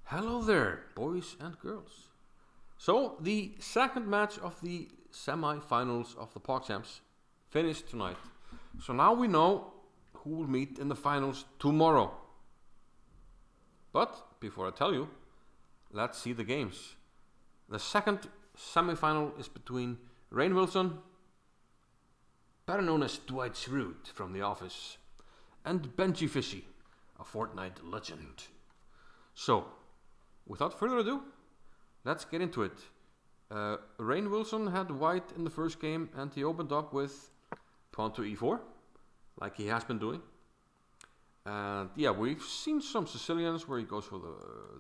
Hello there, boys and girls. So, the second match of the semi-finals of the PogChamps finished tonight. So now we know who will meet in the finals tomorrow. But, before I tell you, let's see the games. The second semi-final is between Rainn Wilson, better known as Dwight Schrute from The Office, and Benjyfishy, a Fortnite legend. So, without further ado, let's get into it. Rainn Wilson had white in the first game and he opened up with pawn to e4, like he has been doing. And yeah, we've seen some Sicilians where he goes for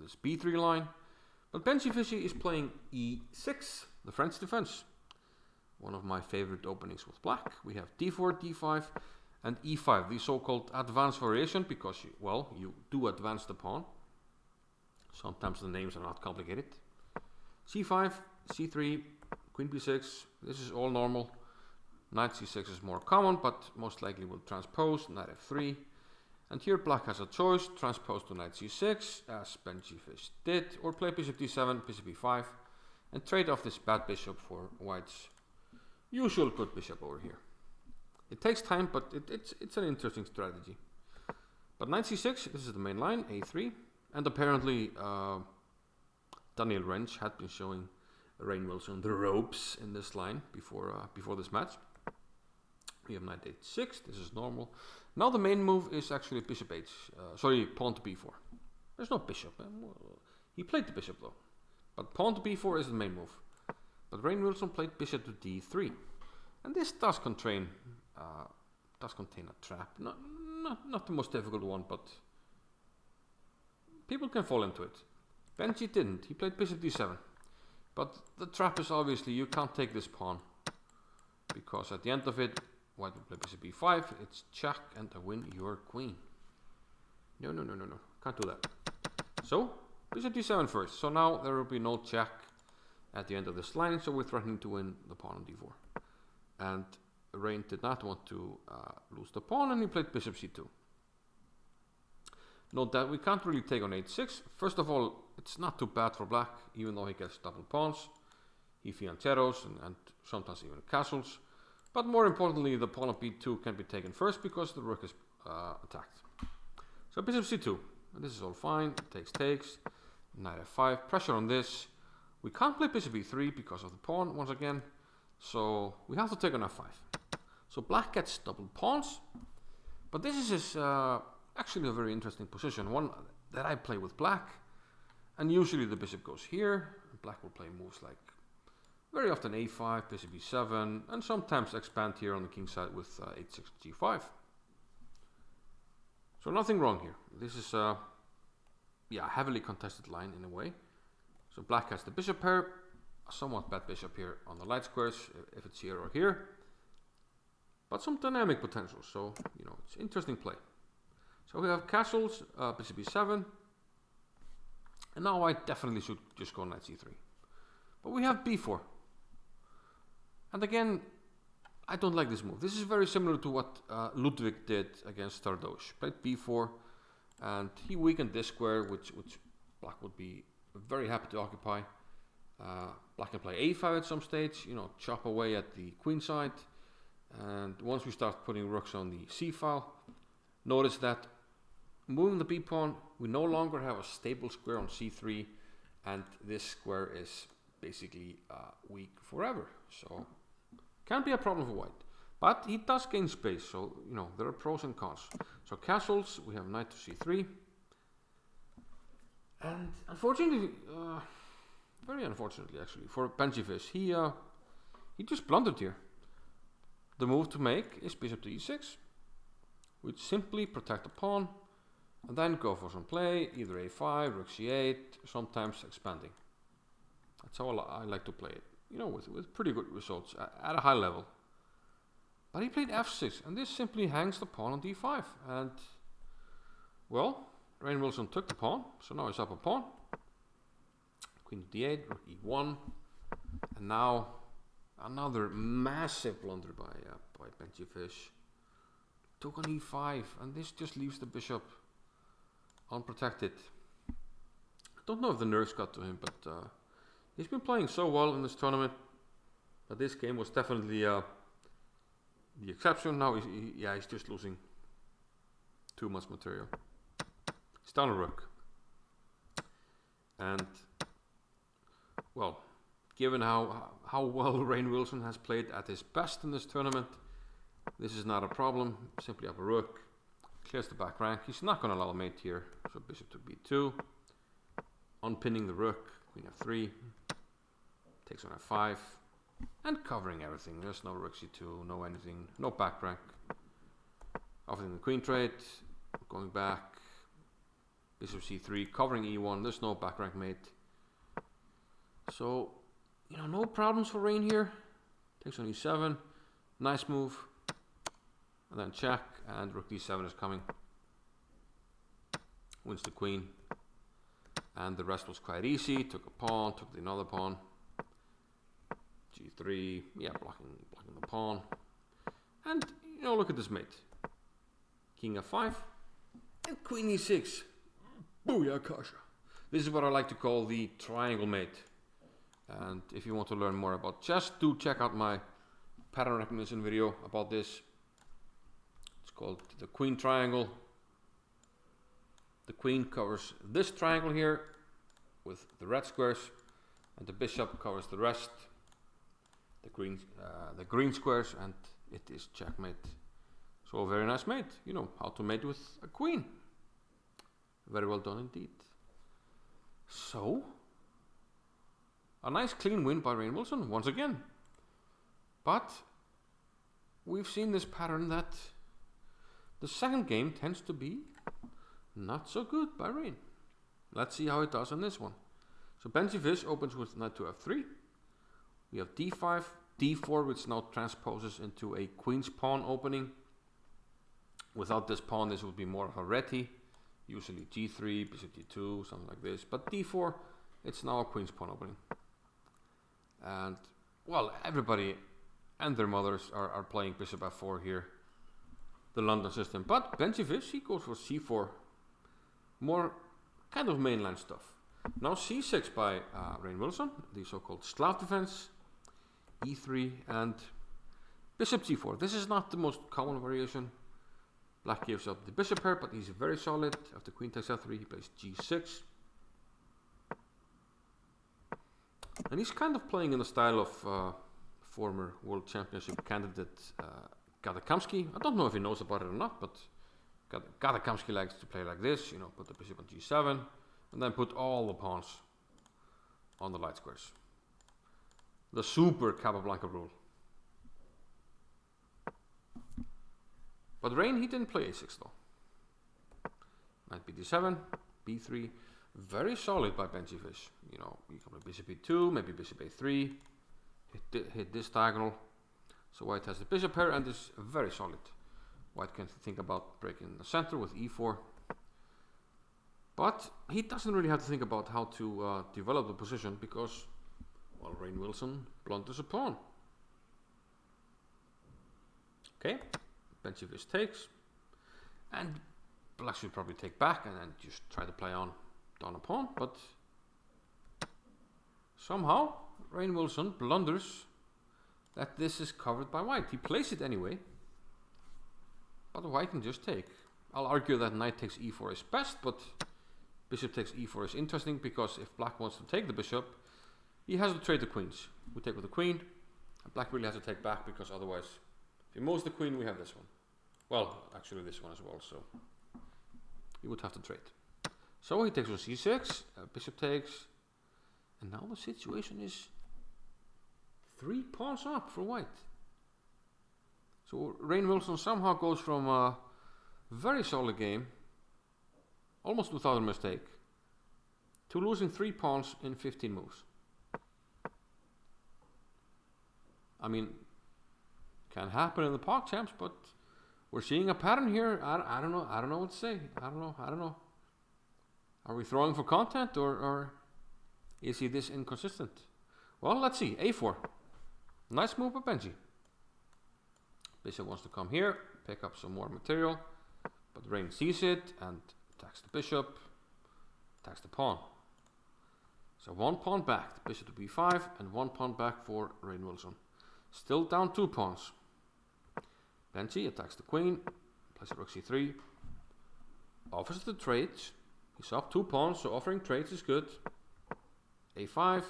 this b3 line. But Benjyfishy is playing e6, the French defense. One of my favorite openings with black. We have d4, d5 and e5, the so-called advanced variation, because you do advance the pawn. Sometimes the names are not complicated. c5, c3, queen b6, this is all normal. Knight c6 is more common, but most likely will transpose, knight f3. And here black has a choice, transpose to knight c6, as Benjyfishy did, or play bishop d7, bishop e5, and trade off this bad bishop for white's usual good bishop over here. It takes time, but it's an interesting strategy. But knight c6, this is the main line, a3, and apparently Daniel Rensch had been showing Rainn Wilson the ropes in this line before this match. We have knight h6, this is normal. Now the main move is actually bishop pawn to b4. There's no bishop. He played the bishop though. But pawn to b4 is the main move. But Rainn Wilson played bishop to d3. And this does contain a trap. Not the most difficult one, but people can fall into it. Benji didn't. He played bishop d7. But the trap is obviously you can't take this pawn, because at the end of it, white will play bishop b5, it's check, and I win your queen. No. Can't do that. So, bishop d7 first. So now there will be no check at the end of this line, so we're threatening to win the pawn on d4. And Rainn did not want to lose the pawn, and he played bishop c2. Note that we can't really take on h6. First of all, it's not too bad for black, even though he gets double pawns. He fiancheros and sometimes even castles. But more importantly, the pawn on b2 can be taken first because the rook is attacked. So bishop c2, and this is all fine. Takes. Knight f5, pressure on this. We can't play bishop e3 because of the pawn once again. So we have to take on f5. So black gets double pawns. But this is actually a very interesting position, one that I play with black. And usually the bishop goes here. Black will play moves like very often a5, bishop e7, and sometimes expand here on the king side with h6, g5. So nothing wrong here. This is a heavily contested line in a way. So black has the bishop pair, a somewhat bad bishop here on the light squares, if it's here or here. But some dynamic potential, so it's interesting play. So we have castles, bishop e7, and now I definitely should just go knight c3. But we have b4. And again, I don't like this move. This is very similar to what Ludwig did against Stardosh. Played b4, and he weakened this square, which black would be very happy to occupy. Black can play a5 at some stage, chop away at the queen side. And once we start putting rooks on the c file, notice that moving the b pawn, we no longer have a stable square on c3, and this square is basically weak forever. So can be a problem for white, but he does gain space, so there are pros and cons. So castles, we have knight to c3, and unfortunately, very unfortunately actually for Benjyfishy, he just blundered here. The move to make is bishop to e6, which simply protect the pawn, and then go for some play, either a5, rook c8, sometimes expanding. That's how I like to play it, with pretty good results at a high level. But he played f6, and this simply hangs the pawn on d5. And, well, Rainn Wilson took the pawn, so now he's up a pawn. Queen to d8, rook e1, and now another massive blunder by Benjyfishy. Took on e5, and this just leaves the bishop unprotected. don't know if the nerves got to him, but he's been playing so well in this tournament that this game was definitely the exception. Now he's just losing too much material. He's down a rook. And, well, given how well Rainn Wilson has played at his best in this tournament, this is not a problem. Simply up a rook, clears the back rank. He's not going to allow a mate here, so bishop to b2, unpinning the rook, queen f3, takes on f5, and covering everything. There's no rook c2, no anything, no back rank. Offering the queen trade, going back, bishop c3, covering e1. There's no back rank mate. So, no problems for Rainn here. Takes on e7, nice move. And then check, and rook d7 is coming. Wins the queen. And the rest was quite easy. Took a pawn, took another pawn. g3, yeah, blocking the pawn. And, look at this mate. King f5 and queen e6. Booyah kasha. This is what I like to call the triangle mate. And if you want to learn more about chess, do check out my pattern recognition video about this. It's called the queen triangle. The queen covers this triangle here with the red squares, and the bishop covers the rest, the green squares, and it is checkmate. So a very nice mate. How to mate with a queen. Very well done indeed. So, a nice clean win by Rainn Wilson once again. But we've seen this pattern that the second game tends to be not so good by Rainn. Let's see how it does on this one. So Benjyfishy opens with knight to f3. We have d5, d4, which now transposes into a queen's pawn opening. Without this pawn, this would be more of a reti. Usually g3, bishop d2, something like this. But d4, it's now a queen's pawn opening. And, well, everybody and their mothers are playing bishop f4 here. The London system. But Benjyfishy goes for c4. More kind of mainline stuff. Now c6 by Rainn Wilson, the so-called Slav defense. e3 and bishop g4. This is not the most common variation. Black gives up the bishop pair, but he's very solid. After queen takes f3, he plays g6. And he's kind of playing in the style of former World Championship candidate Gadakamsky. I don't know if he knows about it or not, but Gadakamsky likes to play like this. Put the bishop on g7, and then put all the pawns on the light squares. The super Capablanca rule. But Rainn, he didn't play a6 though. Knight b7, b3, very solid by Benjyfishy. You can play bishop e2, maybe bishop a3, hit this diagonal. So white has the bishop pair and is very solid. White can think about breaking the center with e4. But he doesn't really have to think about how to develop the position because, well, Rainn Wilson blunders a pawn. Okay. Benjyfishy takes, and black should probably take back and then just try to play down a pawn, but somehow Rainn Wilson blunders that this is covered by white. He plays it anyway, but white can just take. I'll argue that knight takes e4 is best, but bishop takes e4 is interesting because if black wants to take the bishop, he has to trade the queens. We take with the queen, and black really has to take back because otherwise, if he moves the queen, we have this one. Well, actually this one as well, so he would have to trade. So he takes with c6, bishop takes, and now the situation is 3 pawns up for white. So Rainn Wilson somehow goes from a very solid game, almost without a mistake, to losing 3 pawns in 15 moves. I mean, can happen in the PogChamps, but we're seeing a pattern here. I don't know what to say. I don't know. Are we throwing for content or is he this inconsistent? Well, let's see. a4. Nice move by Benji. Bishop wants to come here, pick up some more material, but Rainn sees it and attacks the bishop, attacks the pawn. So 1 pawn back, bishop to b5, and 1 pawn back for Rainn Wilson. Still down 2 pawns. Benji attacks the queen, plays a rook c3, offers the trades. He's up 2 pawns, so offering trades is good. a5,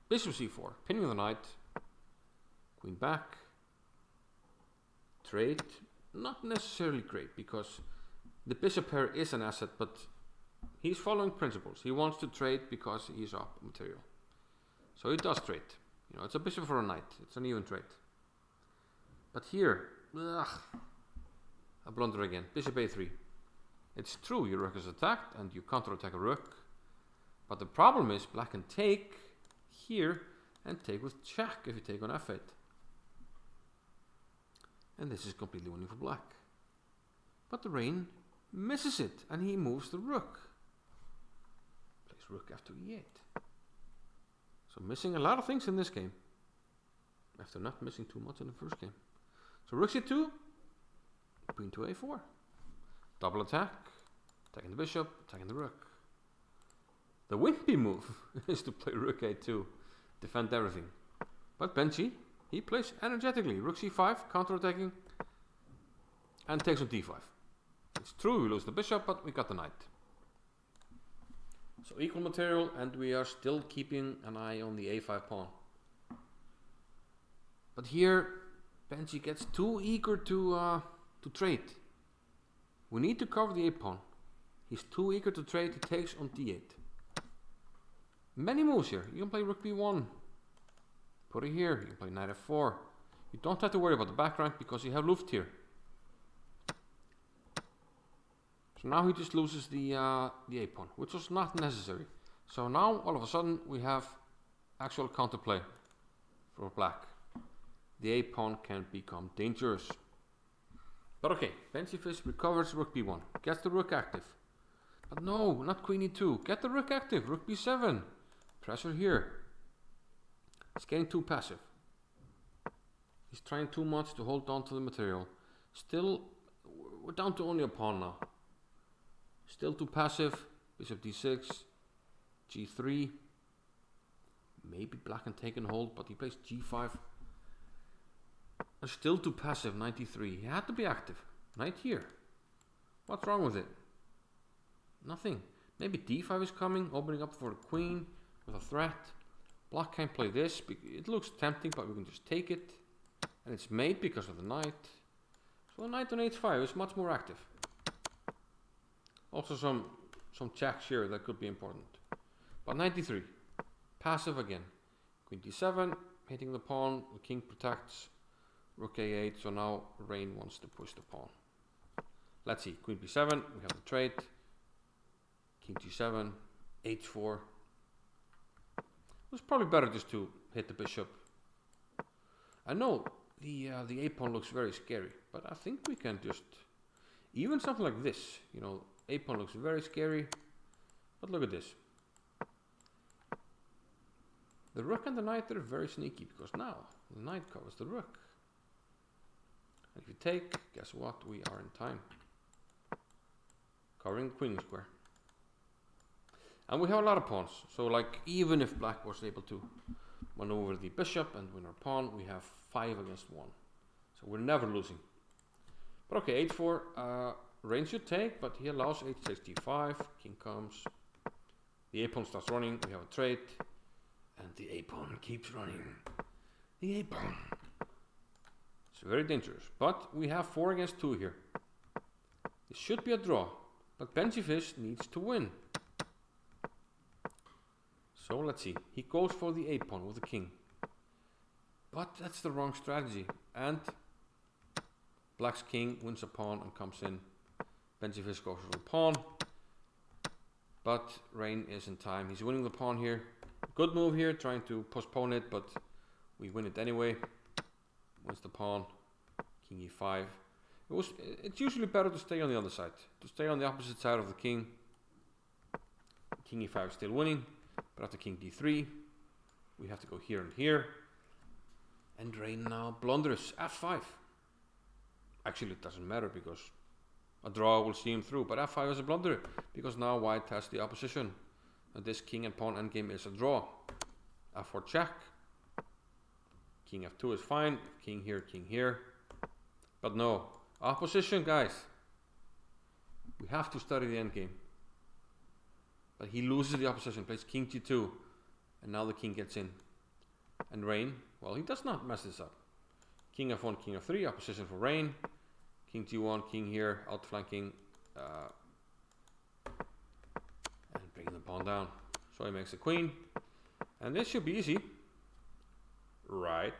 bishop c4, pinning the knight, queen back, trade, not necessarily great because the bishop pair is an asset, but he's following principles. He wants to trade because he's up material. So he does trade. You know, it's a bishop for a knight. It's an even trade. But here, a blunder again. Bishop a3. It's true, your rook is attacked and you counter-attack a rook. But the problem is black can take here and take with check if you take on f8. And this is completely winning for black. But the Rainn misses it and he moves the rook. Plays rook after e8. So missing a lot of things in this game. After not missing too much in the first game. So rook c2, queen to a4. Double attack, attacking the bishop, attacking the rook. The wimpy move is to play rook a2, defend everything. But Benji, he plays energetically. Rook c5, counter-attacking, and takes on d5. It's true, we lose the bishop, but we got the knight. So equal material, and we are still keeping an eye on the a5 pawn. But here, Benji gets too eager to trade. We need to cover the a pawn. He's too eager to trade, he takes on d8. Many moves here. You can play rook b1. Put it here. You can play knight f4. You don't have to worry about the back rank because you have Luft here. So now he just loses the a pawn, which was not necessary. So now all of a sudden we have actual counterplay for black. The a pawn can become dangerous. But okay, Benjyfishy recovers rook b1, gets the rook active. But no, not queen e2. Get the rook active. Rook b7. Pressure here. He's getting too passive. He's trying too much to hold on to the material. Still, we're down to only a pawn now. Still too passive. Bishop d6. g3. Maybe black can take and hold, but he plays g5. And still too passive, knight e3. He had to be active. Knight here. What's wrong with it? Nothing. Maybe d5 is coming, opening up for the queen with a threat. Black can't play this. It looks tempting, but we can just take it. And it's made because of the knight. So the knight on h5 is much more active. Also some checks here that could be important. But knight d3. Passive again. Queen d7, hitting the pawn. The king protects. Rook a8, so now Rainn wants to push the pawn. Let's see. Queen b7, we have the trade. King g7, h4. It was probably better just to hit the bishop. I know the a pawn looks very scary, but I think we can just even something like this. You know, a pawn looks very scary, but look at this. The rook and the knight are very sneaky because now the knight covers the rook. And if you take, guess what? We are in time. Covering queen square. And we have a lot of pawns, so like even if black was able to maneuver the bishop and win our pawn, we have 5 against 1. So we're never losing. But okay, h4, Rainn should take, but he allows h6, d5, king comes. The a pawn starts running, we have a trade, and the a pawn keeps running. The a pawn. It's very dangerous, but we have 4 against 2 here. This should be a draw, but Benjyfishy needs to win. So let's see, he goes for the a pawn with the king. But that's the wrong strategy. And black's king wins a pawn and comes in. Benjyfishy goes for the pawn. But Rainn is in time. He's winning the pawn here. Good move here, trying to postpone it, but we win it anyway. Wins the pawn. King e5. It's usually better to stay on the other side. To stay on the opposite side of the king. King e5 is still winning. But after king d3, we have to go here and here. And Rainn now blunders f5. Actually, it doesn't matter because a draw will see him through. But f5 is a blunder because now white has the opposition. And this king and pawn endgame is a draw. f4 check. King f2 is fine. King here. But no. Opposition, guys. We have to study the endgame. But he loses the opposition. Plays king g2. And now the king gets in. And Rainn, well, he does not mess this up. King f1, king f3. Opposition for Rainn. King g1, king here. Outflanking. And bringing the pawn down. So he makes a queen. And this should be easy. Right.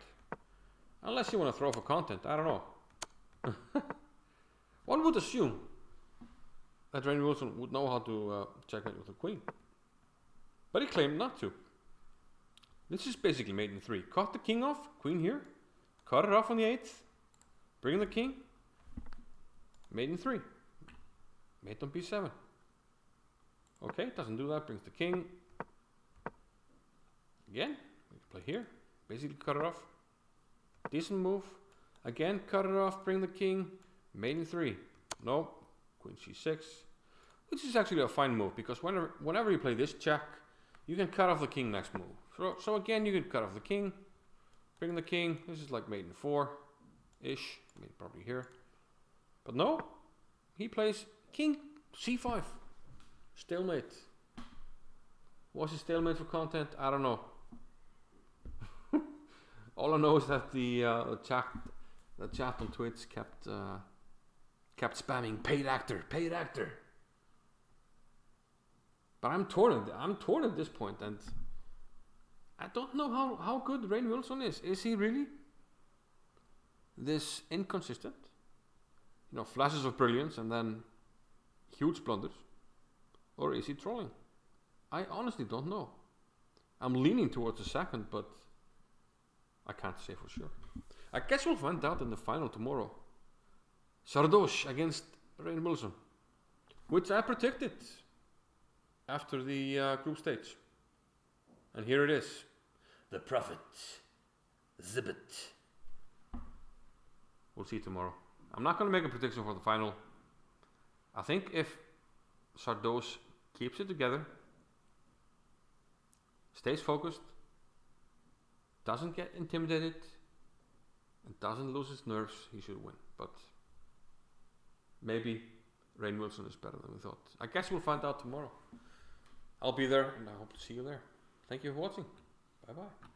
Unless you want to throw for content. I don't know. One would assume that Rainn Wilson would know how to checkmate with a queen. But he claimed not to. This is basically mate in 3. Cut the king off. Queen here. Cut it off on the 8th. Bring the king. Mate in 3. Mate on b7. Okay, doesn't do that. Brings the king. Again, we play here. Basically cut it off. Decent move. Again, cut it off. Bring the king. Mate in 3. No. Queen c6. Which is actually a fine move, because whenever you play this check, you can cut off the king next move. So again, you can cut off the king. Bring the king. This is like mate in 4-ish. Mate probably here. But no. He plays king c5. Stalemate. Was it stalemate for content? I don't know. All I know is that the chat on Twitch kept spamming paid actor. But I'm torn at this point, and I don't know how good Rainn Wilson is. Is he really this inconsistent? You know, flashes of brilliance and then huge blunders. Or is he trolling? I honestly don't know. I'm leaning towards the second, but I can't say for sure. I guess we'll find out in the final tomorrow. Sardosh against Rainn Wilson, which I predicted after the group stage. And here it is. The Prophet. Zibbet. We'll see tomorrow. I'm not going to make a prediction for the final. I think if Sardosh keeps it together, stays focused, doesn't get intimidated, and doesn't lose his nerves, he should win. But maybe Rainn Wilson is better than we thought. I guess we'll find out tomorrow. I'll be there, and I hope to see you there. Thank you for watching. Bye bye.